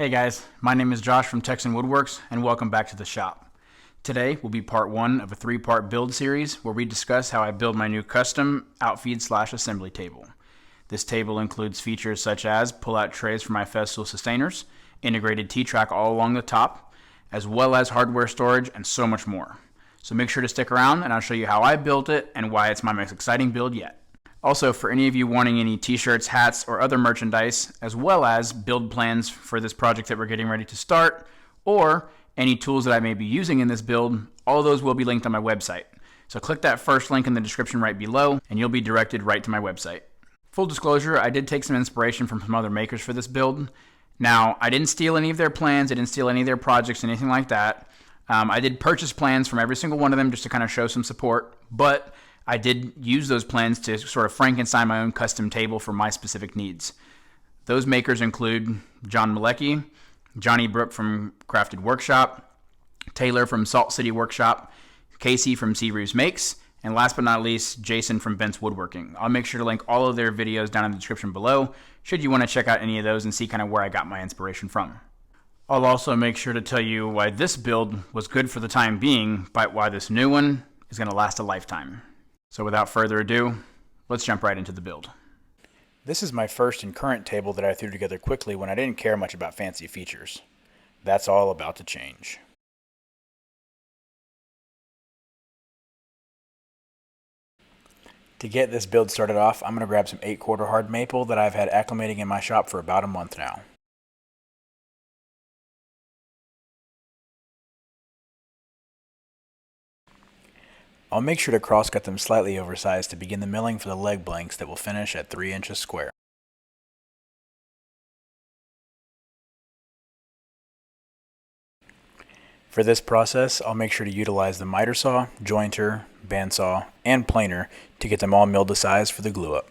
Hey guys, my name is Josh from Texan Woodworks and welcome back to the shop. Today will be part one of a three-part build series where we discuss how I build my new custom Outfeed/assembly table. This table includes features such as pull-out trays for my Festool Systainers, integrated T-track all along the top, as well as hardware storage and so much more. So make sure to stick around and I'll show you how I built it and why it's my most exciting build yet. Also, for any of you wanting any t-shirts, hats, or other merchandise, as well as build plans for this project that we're getting ready to start, or any tools that I may be using in this build, all of those will be linked on my website. So click that first link in the description right below, and you'll be directed right to my website. Full disclosure, I did take some inspiration from some other makers for this build. Now, I didn't steal any of their plans, I didn't steal any of their projects, anything like that. I did purchase plans from every single one of them just to kind of show some support, but I did use those plans to sort of Frankenstein my own custom table for my specific needs. Those makers include John Malecki, Johnny Brook from Crafted Workshop, Taylor from Salt City Workshop, Casey from Sea Reeves Makes, and last but not least, Jason from Bent's Woodworking. I'll make sure to link all of their videos down in the description below, should you want to check out any of those and see kind of where I got my inspiration from. I'll also make sure to tell you why this build was good for the time being, but why this new one is going to last a lifetime. So without further ado, let's jump right into the build. This is my first and current table that I threw together quickly when I didn't care much about fancy features. That's all about to change. To get this build started off, I'm going to grab some 8/4 hard maple that I've had acclimating in my shop for about a month now. I'll make sure to cross-cut them slightly oversized to begin the milling for the leg blanks that will finish at 3 inches square. For this process, I'll make sure to utilize the miter saw, jointer, bandsaw, and planer to get them all milled to size for the glue up.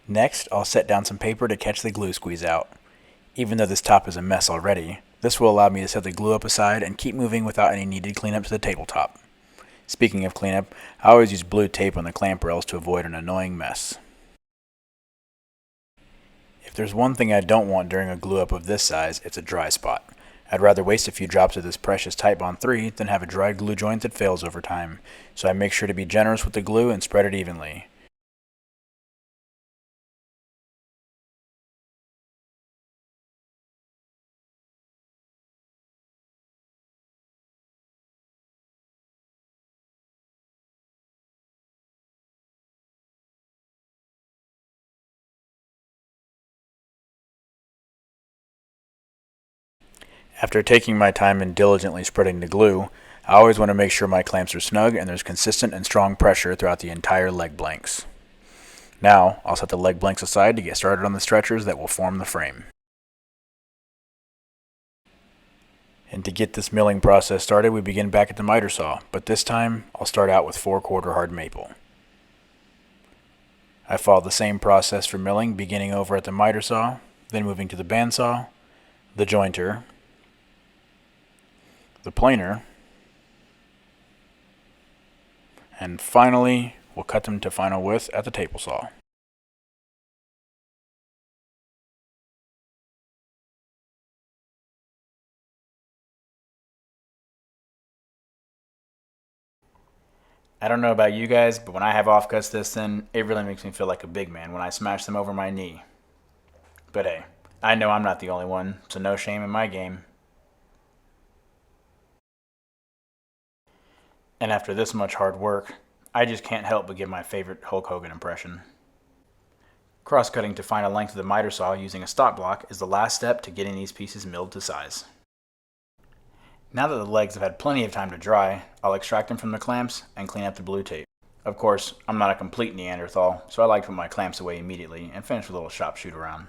Next, I'll set down some paper to catch the glue squeeze out. Even though this top is a mess already, this will allow me to set the glue up aside and keep moving without any needed cleanup to the tabletop. Speaking of cleanup, I always use blue tape on the clamp rails to avoid an annoying mess. If there's one thing I don't want during a glue up of this size, it's a dry spot. I'd rather waste a few drops of this precious Titebond 3 than have a dry glue joint that fails over time, so I make sure to be generous with the glue and spread it evenly. After taking my time and diligently spreading the glue, I always want to make sure my clamps are snug and there's consistent and strong pressure throughout the entire leg blanks. Now, I'll set the leg blanks aside to get started on the stretchers that will form the frame. And to get this milling process started, we begin back at the miter saw, but this time I'll start out with 4/4 hard maple. I follow the same process for milling, beginning over at the miter saw, then moving to the bandsaw, the jointer, the planer, and finally we'll cut them to final width at the table saw. I don't know about you guys, but when I have offcuts this thin, it really makes me feel like a big man when I smash them over my knee. But hey, I know I'm not the only one, so no shame in my game. And after this much hard work, I just can't help but give my favorite Hulk Hogan impression. Cross-cutting to find a length of the miter saw using a stock block is the last step to getting these pieces milled to size. Now that the legs have had plenty of time to dry, I'll extract them from the clamps and clean up the blue tape. Of course, I'm not a complete Neanderthal, so I like to put my clamps away immediately and finish a little shop shoot around.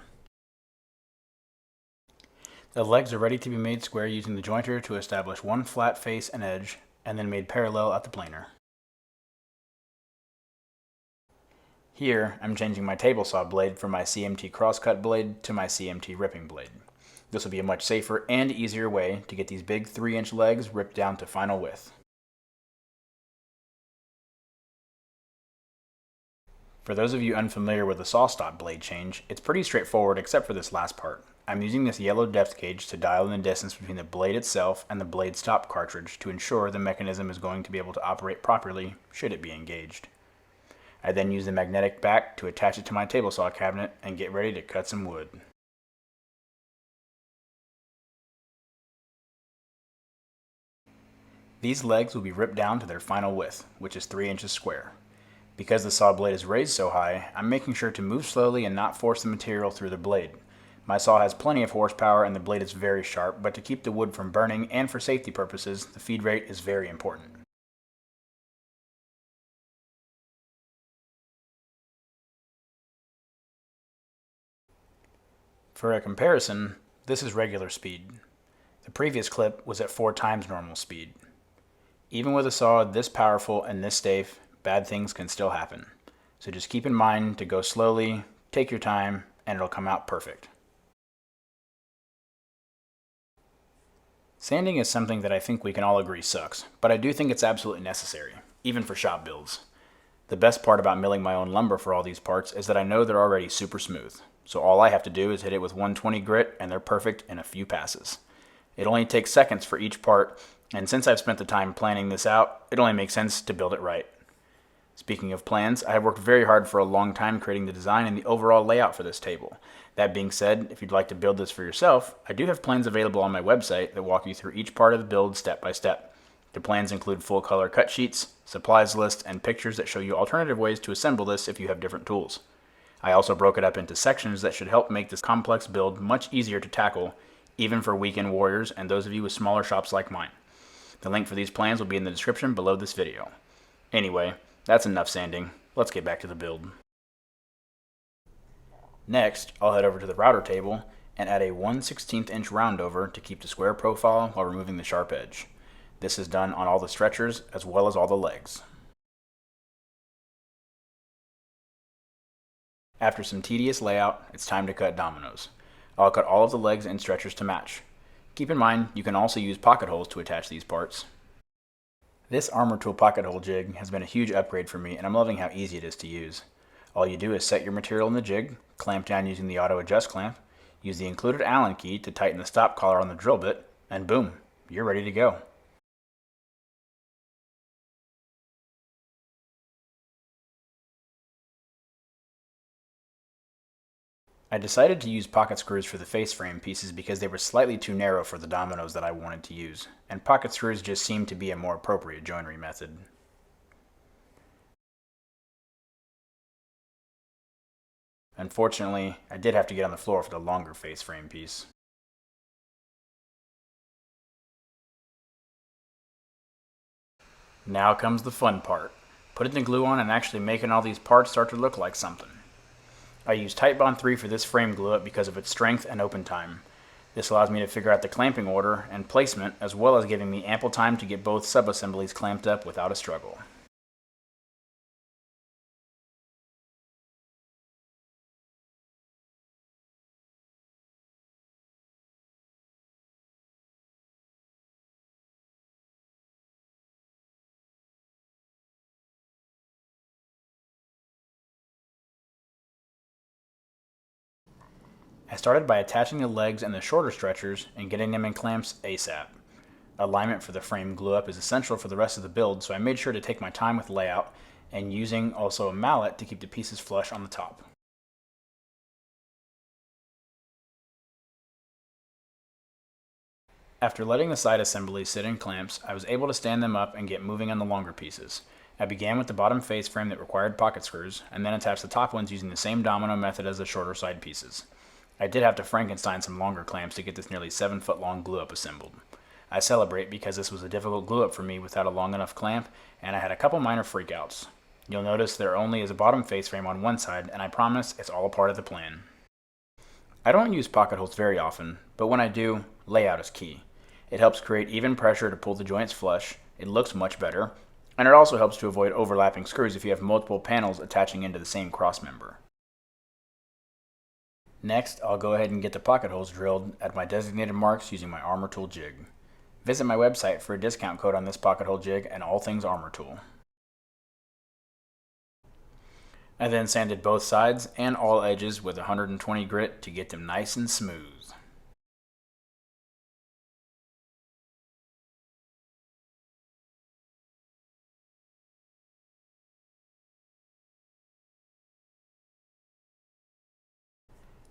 The legs are ready to be made square using the jointer to establish one flat face and edge, and then made parallel at the planer. Here, I'm changing my table saw blade from my CMT crosscut blade to my CMT ripping blade. This will be a much safer and easier way to get these big 3-inch legs ripped down to final width. For those of you unfamiliar with the Sawstop blade change, it's pretty straightforward except for this last part. I'm using this yellow depth gauge to dial in the distance between the blade itself and the blade stop cartridge to ensure the mechanism is going to be able to operate properly should it be engaged. I then use the magnetic back to attach it to my table saw cabinet and get ready to cut some wood. These legs will be ripped down to their final width, which is 3 inches square. Because the saw blade is raised so high, I'm making sure to move slowly and not force the material through the blade. My saw has plenty of horsepower and the blade is very sharp, but to keep the wood from burning and for safety purposes, the feed rate is very important. For a comparison, this is regular speed. The previous clip was at 4 times normal speed. Even with a saw this powerful and this safe, bad things can still happen. So just keep in mind to go slowly, take your time, and it'll come out perfect. Sanding is something that I think we can all agree sucks, but I do think it's absolutely necessary, even for shop builds. The best part about milling my own lumber for all these parts is that I know they're already super smooth, so all I have to do is hit it with 120 grit and they're perfect in a few passes. It only takes seconds for each part, and since I've spent the time planning this out, it only makes sense to build it right. Speaking of plans, I have worked very hard for a long time creating the design and the overall layout for this table. That being said, if you'd like to build this for yourself, I do have plans available on my website that walk you through each part of the build step by step. The plans include full color cut sheets, supplies list, and pictures that show you alternative ways to assemble this if you have different tools. I also broke it up into sections that should help make this complex build much easier to tackle, even for weekend warriors and those of you with smaller shops like mine. The link for these plans will be in the description below this video. Anyway, that's enough sanding. Let's get back to the build. Next, I'll head over to the router table and add a 1/16 inch roundover to keep the square profile while removing the sharp edge. This is done on all the stretchers as well as all the legs. After some tedious layout, it's time to cut dominoes. I'll cut all of the legs and stretchers to match. Keep in mind, you can also use pocket holes to attach these parts. This Armor Tool pocket hole jig has been a huge upgrade for me and I'm loving how easy it is to use. All you do is set your material in the jig, clamp down using the auto adjust clamp, use the included Allen key to tighten the stop collar on the drill bit, and boom, you're ready to go. I decided to use pocket screws for the face frame pieces because they were slightly too narrow for the dominoes that I wanted to use, and pocket screws just seemed to be a more appropriate joinery method. Unfortunately, I did have to get on the floor for the longer face frame piece. Now comes the fun part, putting the glue on and actually making all these parts start to look like something. I use Titebond 3 for this frame glue up because of its strength and open time. This allows me to figure out the clamping order and placement as well as giving me ample time to get both sub-assemblies clamped up without a struggle. I started by attaching the legs and the shorter stretchers and getting them in clamps ASAP. Alignment for the frame glue up is essential for the rest of the build, so I made sure to take my time with layout and using also a mallet to keep the pieces flush on the top. After letting the side assemblies sit in clamps, I was able to stand them up and get moving on the longer pieces. I began with the bottom face frame that required pocket screws, and then attached the top ones using the same domino method as the shorter side pieces. I did have to Frankenstein some longer clamps to get this nearly 7 foot long glue up assembled. I celebrate because this was a difficult glue up for me without a long enough clamp, and I had a couple minor freakouts. You'll notice there only is a bottom face frame on one side, and I promise it's all a part of the plan. I don't use pocket holes very often, but when I do, layout is key. It helps create even pressure to pull the joints flush, it looks much better, and it also helps to avoid overlapping screws if you have multiple panels attaching into the same cross member. Next, I'll go ahead and get the pocket holes drilled at my designated marks using my armor tool jig. Visit my website for a discount code on this pocket hole jig and all things armor tool. I then sanded both sides and all edges with 120 grit to get them nice and smooth.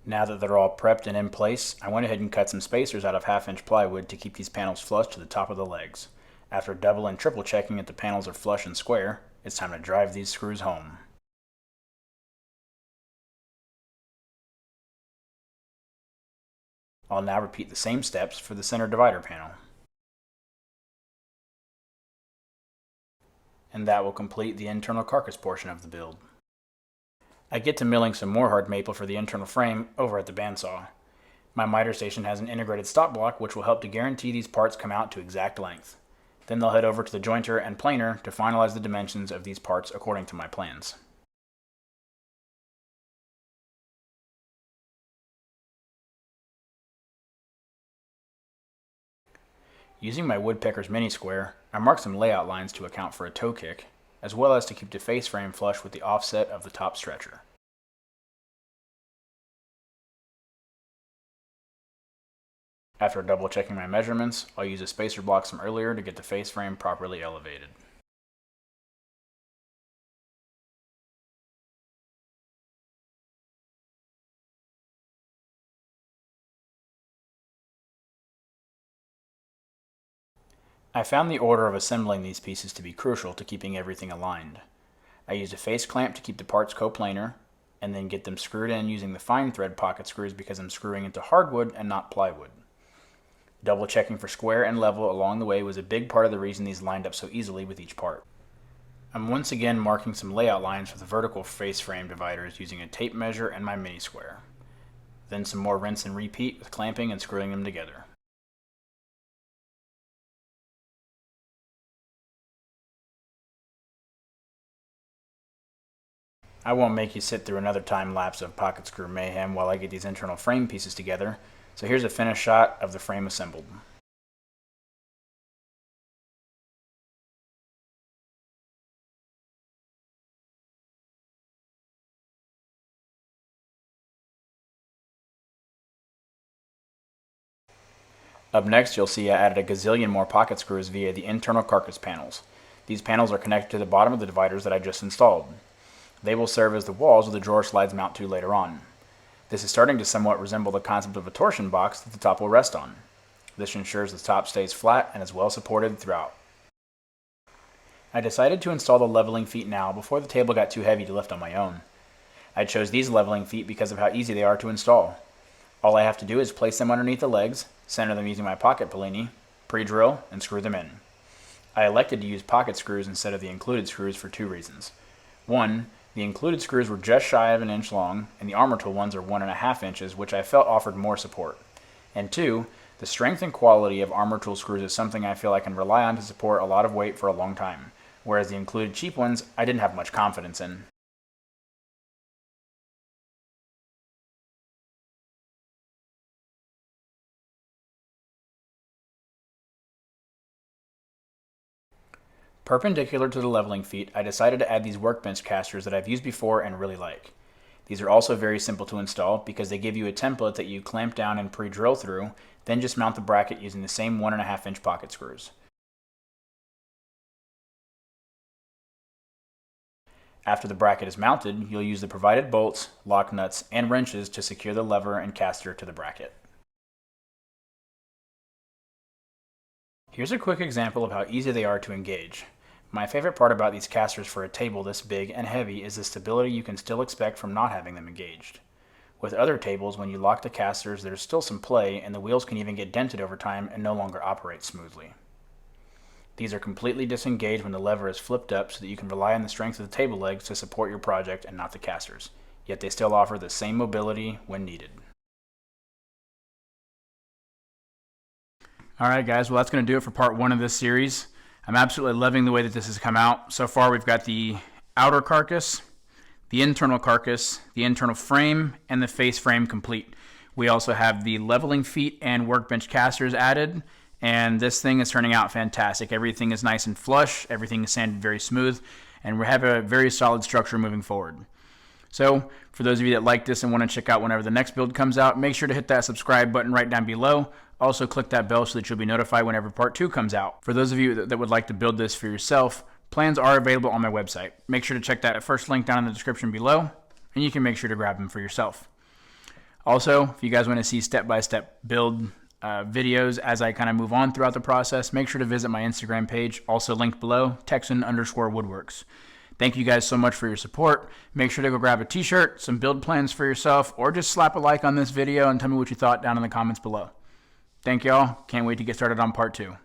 Now that they're all prepped and in place, I went ahead and cut some spacers out of 1/2 inch plywood to keep these panels flush to the top of the legs. After double and triple checking that the panels are flush and square, it's time to drive these screws home. I'll now repeat the same steps for the center divider panel. And that will complete the internal carcass portion of the build. I get to milling some more hard maple for the internal frame over at the bandsaw. My miter station has an integrated stop block which will help to guarantee these parts come out to exact length. Then they'll head over to the jointer and planer to finalize the dimensions of these parts according to my plans. Using my woodpecker's mini square, I marked some layout lines to account for a toe kick, as well as to keep the face frame flush with the offset of the top stretcher. After double checking my measurements, I'll use a spacer block from earlier to get the face frame properly elevated. I found the order of assembling these pieces to be crucial to keeping everything aligned. I used a face clamp to keep the parts coplanar, and then get them screwed in using the fine thread pocket screws because I'm screwing into hardwood and not plywood. Double checking for square and level along the way was a big part of the reason these lined up so easily with each part. I'm once again marking some layout lines for the vertical face frame dividers using a tape measure and my mini square. Then some more rinse and repeat with clamping and screwing them together. I won't make you sit through another time lapse of pocket screw mayhem while I get these internal frame pieces together, so here's a finished shot of the frame assembled. Up next, you'll see I added a gazillion more pocket screws via the internal carcass panels. These panels are connected to the bottom of the dividers that I just installed. They will serve as the walls where the drawer slides mount to later on. This is starting to somewhat resemble the concept of a torsion box that the top will rest on. This ensures the top stays flat and is well supported throughout. I decided to install the leveling feet now before the table got too heavy to lift on my own. I chose these leveling feet because of how easy they are to install. All I have to do is place them underneath the legs, center them using my pocket Polini, pre-drill, and screw them in. I elected to use pocket screws instead of the included screws for two reasons. One, the included screws were just shy of 1 inch long, and the armor tool ones are 1.5 inches, which I felt offered more support. And two, the strength and quality of armor tool screws is something I feel I can rely on to support a lot of weight for a long time, whereas the included cheap ones I didn't have much confidence in. Perpendicular to the leveling feet, I decided to add these Workbench Casters that I've used before and really like. These are also very simple to install because they give you a template that you clamp down and pre-drill through, then just mount the bracket using the same 1.5 inch pocket screws. After the bracket is mounted, you'll use the provided bolts, lock nuts, and wrenches to secure the lever and caster to the bracket. Here's a quick example of how easy they are to engage. My favorite part about these casters for a table this big and heavy is the stability you can still expect from not having them engaged. With other tables, when you lock the casters, there's still some play, and the wheels can even get dented over time and no longer operate smoothly. These are completely disengaged when the lever is flipped up so that you can rely on the strength of the table legs to support your project and not the casters, yet they still offer the same mobility when needed. Alright guys, well that's going to do it for part 1 of this series. I'm absolutely loving the way that this has come out. So far we've got the outer carcass, the internal carcass, the internal frame, and the face frame complete. We also have the leveling feet and workbench casters added, and this thing is turning out fantastic. Everything is nice and flush, everything is sanded very smooth, and we have a very solid structure moving forward. So, for those of you that like this and want to check out whenever the next build comes out, make sure to hit that subscribe button right down below. Also, click that bell so that you'll be notified whenever part 2 comes out. For those of you that would like to build this for yourself, plans are available on my website. Make sure to check that first link down in the description below, and you can make sure to grab them for yourself. Also, if you guys want to see step-by-step build videos as I kind of move on throughout the process, make sure to visit my Instagram page, also linked below, Texan_Woodworks. Thank you guys so much for your support. Make sure to go grab a t-shirt, some build plans for yourself, or just slap a like on this video and tell me what you thought down in the comments below. Thank y'all. Can't wait to get started on part 2.